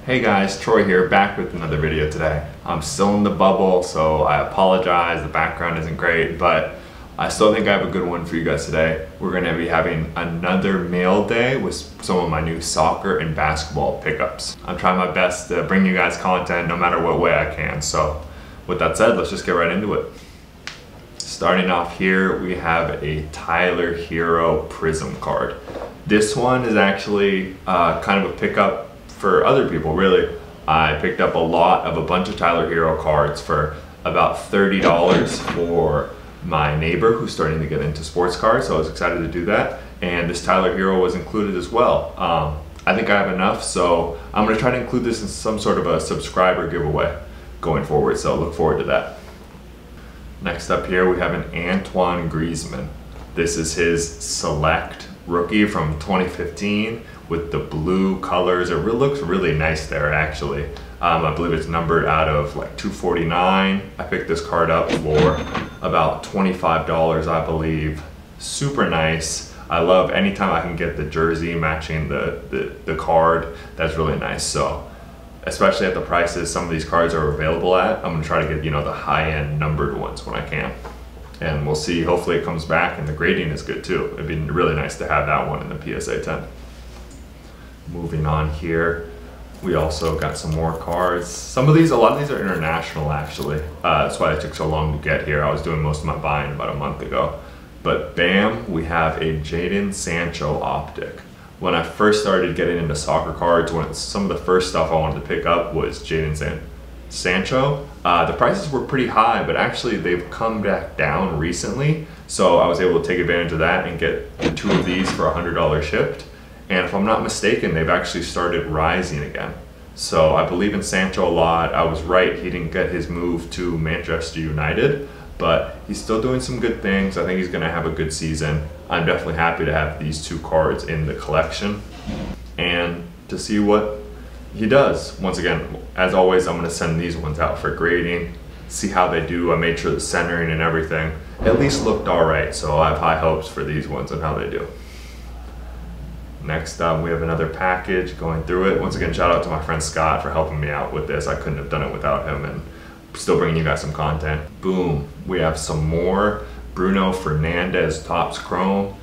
Hey guys, Troy here, back with another video today. I'm still in the bubble, so I apologize, the background isn't great, but I still think I have a good one for you guys today. We're gonna be having another mail day with some of my new soccer and basketball pickups. I'm trying my best to bring you guys content no matter what way I can, so with that said, let's just get right into it. Starting off here, we have a Tyler Herro Prism card. This one is actually kind of a pickup for other people, really. I picked up a bunch of Tyler Herro cards for about $30 for my neighbor who's starting to get into sports cards, so I was excited to do that. And this Tyler Herro was included as well. I think I have enough, so I'm gonna try to include this in some sort of a subscriber giveaway going forward, so look forward to that. Next up here, we have an Antoine Griezmann. This is his select rookie from 2015 with the blue colors. It looks really nice there, actually. I believe it's numbered out of like 249. I picked this card up for about $25, I believe. Super nice. I love anytime I can get the jersey matching the card. That's really nice. So, especially at the prices some of these cards are available at, I'm gonna try to get, you know, the high-end numbered ones when I can. And we'll see, hopefully it comes back and the grading is good too. It'd be really nice to have that one in the PSA 10. Moving on here, we also got some more cards. A lot of these are international actually. That's why it took so long to get here. I was doing most of my buying about a month ago. But bam, we have a Jadon Sancho optic. When I first started getting into soccer cards, some of the first stuff I wanted to pick up was Jadon Sancho. The prices were pretty high, but actually they've come back down recently. So I was able to take advantage of that and get the two of these for $100 shipped. And if I'm not mistaken, they've actually started rising again. So I believe in Sancho a lot. I was right, he didn't get his move to Manchester United, but he's still doing some good things. I think he's gonna have a good season. I'm definitely happy to have these two cards in the collection and to see what he does. Once again, as always, I'm gonna send these ones out for grading, see how they do. I made sure the centering and everything at least looked all right, so I have high hopes for these ones and how they do. Next up, we have another package going through it. Once again, shout out to my friend Scott for helping me out with this. I couldn't have done it without him and still bringing you guys some content. Boom, we have some more Bruno Fernandes Topps Chrome.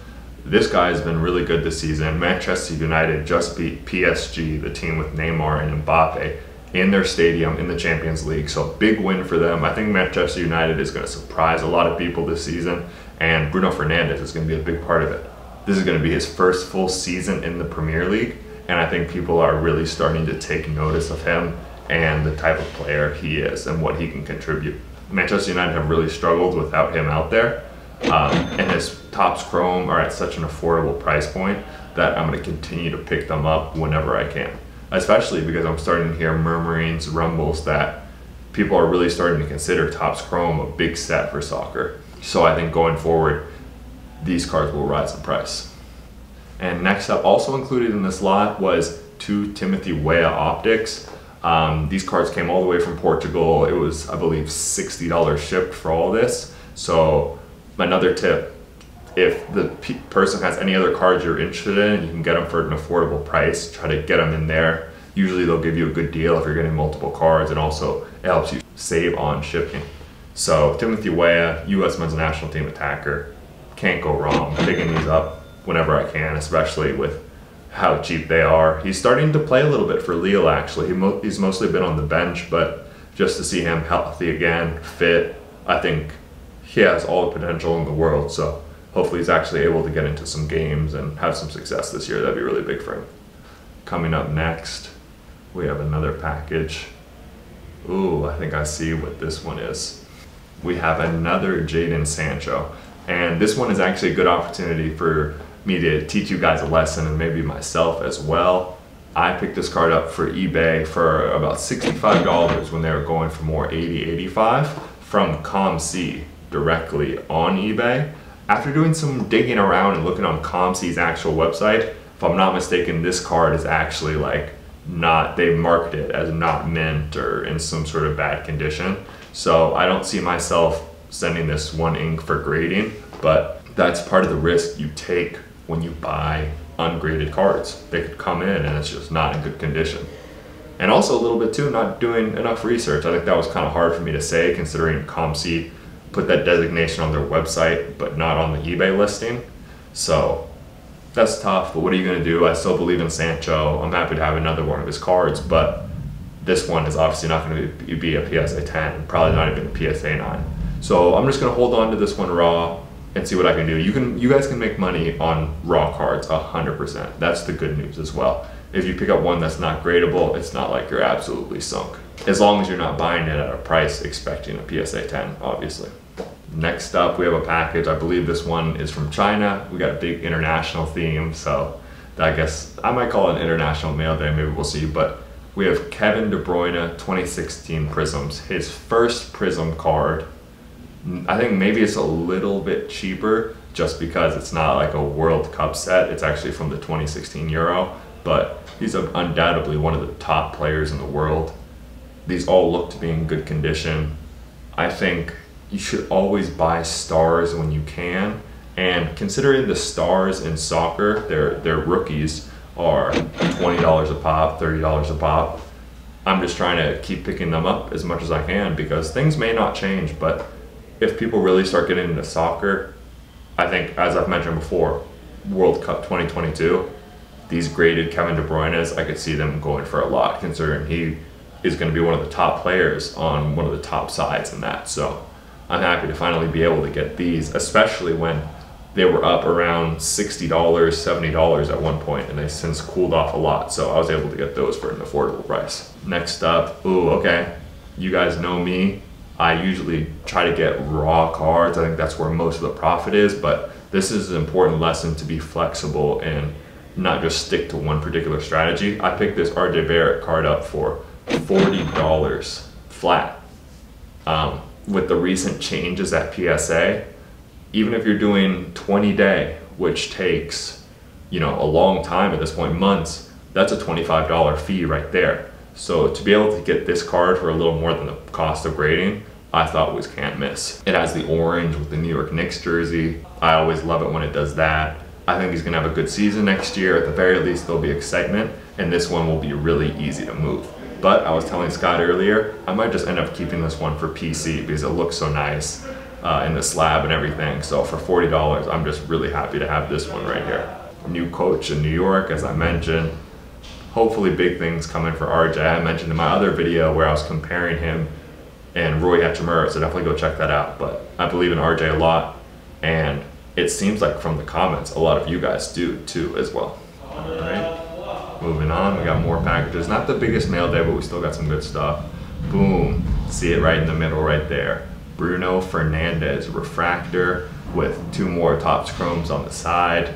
This guy has been really good this season. Manchester United just beat PSG, the team with Neymar and Mbappe, in their stadium in the Champions League. So big win for them. I think Manchester United is going to surprise a lot of people this season, and Bruno Fernandes is going to be a big part of it. This is going to be his first full season in the Premier League, and I think people are really starting to take notice of him and the type of player he is and what he can contribute. Manchester United have really struggled without him out there, and his Topps Chrome are at such an affordable price point that I'm going to continue to pick them up whenever I can, especially because I'm starting to hear murmurings, rumbles that people are really starting to consider Topps Chrome a big set for soccer. So I think going forward, these cards will rise in price. And next up, also included in this lot, was two Timothy Weah optics. These cards came all the way from Portugal. It was, I believe, $60 shipped for all this. So another tip, if the person has any other cards you're interested in, you can get them for an affordable price. Try to get them in there. Usually they'll give you a good deal if you're getting multiple cards, and also it helps you save on shipping. So Timothy Weah, US men's national team attacker. Can't go wrong picking these up whenever I can, especially with how cheap they are. He's starting to play a little bit for Lille actually. He's mostly been on the bench, but just to see him healthy again, fit, I think he has all the potential in the world. So hopefully he's actually able to get into some games and have some success this year. That'd be really big for him. Coming up next, we have another package. Ooh, I think I see what this one is. We have another Jadon Sancho. And this one is actually a good opportunity for me to teach you guys a lesson, and maybe myself as well. I picked this card up for eBay for about $65 when they were going for more $80, $85 from COMC directly on eBay. After doing some digging around and looking on COMC's actual website, if I'm not mistaken, this card is actually they marked it as not mint or in some sort of bad condition. So I don't see myself sending this one ink for grading, but that's part of the risk you take when you buy ungraded cards. They could come in and it's just not in good condition. And also a little bit too, not doing enough research. I think that was kind of hard for me to say, considering COMC put that designation on their website, but not on the eBay listing. So that's tough, but what are you gonna do? I still believe in Sancho. I'm happy to have another one of his cards, but this one is obviously not gonna be a PSA 10, probably not even a PSA 9. So I'm just gonna hold on to this one raw and see what I can do. You guys can make money on raw cards 100%. That's the good news as well. If you pick up one that's not gradable, it's not like you're absolutely sunk. As long as you're not buying it at a price expecting a PSA 10, obviously. Next up, we have a package. I believe this one is from China. We got a big international theme, so I guess I might call it an international mail day, maybe we'll see. But we have Kevin De Bruyne 2016 Prisms, his first Prism card. I think maybe it's a little bit cheaper just because it's not like a World Cup set. It's actually from the 2016 Euro, but he's undoubtedly one of the top players in the world. These all look to be in good condition. I think you should always buy stars when you can, and considering the stars in soccer, their rookies are $20 a pop, $30 a pop. I'm just trying to keep picking them up as much as I can because things may not change, but if people really start getting into soccer, I think, as I've mentioned before, World Cup 2022, these graded Kevin De Bruyne's, I could see them going for a lot, considering he is going to be one of the top players on one of the top sides in that. So I'm happy to finally be able to get these, especially when they were up around $60, $70 at one point, and they've since cooled off a lot. So I was able to get those for an affordable price. Next up, ooh, okay, you guys know me. I usually try to get raw cards. I think that's where most of the profit is, but this is an important lesson to be flexible and not just stick to one particular strategy. I picked this RJ Barrett card up for $40 flat. With the recent changes at PSA, even if you're doing 20-day, which takes, you know, a long time at this point, months, that's a $25 fee right there. So to be able to get this card for a little more than the cost of grading, I thought was can't miss. It has the orange with the New York Knicks jersey. I always love it when it does that. I think he's gonna have a good season next year. At the very least, there'll be excitement, and this one will be really easy to move. But I was telling Scott earlier, I might just end up keeping this one for PC because it looks so nice in the slab and everything. So for $40, I'm just really happy to have this one right here. New coach in New York, as I mentioned. Hopefully big things coming for RJ. I mentioned in my other video where I was comparing him and Rui Hachimura, so definitely go check that out. But I believe in RJ a lot, and it seems like from the comments, a lot of you guys do too as well. All right, moving on, we got more packages. Not the biggest mail day, but we still got some good stuff. Boom, see it right in the middle right there. Bruno Fernandes refractor with 2 more Topps Chromes on the side.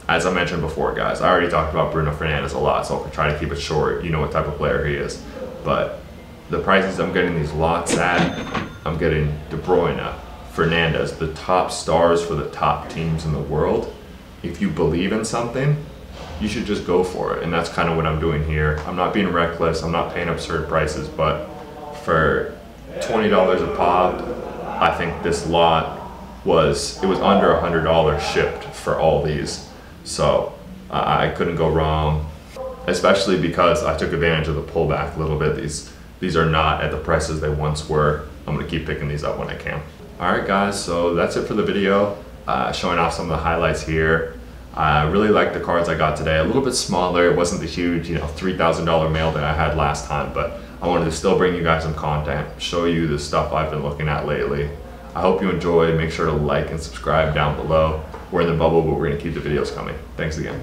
As I mentioned before, guys, I already talked about Bruno Fernandes a lot, so I'll try to keep it short. You know what type of player he is. But the prices I'm getting these lots at, I'm getting De Bruyne, Fernandes, the top stars for the top teams in the world. If you believe in something, you should just go for it. And that's kind of what I'm doing here. I'm not being reckless. I'm not paying absurd prices, but for $20 a pop, I think this lot was under $100 shipped for all these. So I couldn't go wrong, especially because I took advantage of the pullback a little bit. These are not at the prices they once were. I'm gonna keep picking these up when I can. All right, guys, so that's it for the video. Showing off some of the highlights here. I really like the cards I got today. A little bit smaller. It wasn't the huge, $3,000 mail that I had last time, but I wanted to still bring you guys some content, show you the stuff I've been looking at lately. I hope you enjoyed. Make sure to like and subscribe down below. We're in the bubble, but we're gonna keep the videos coming. Thanks again.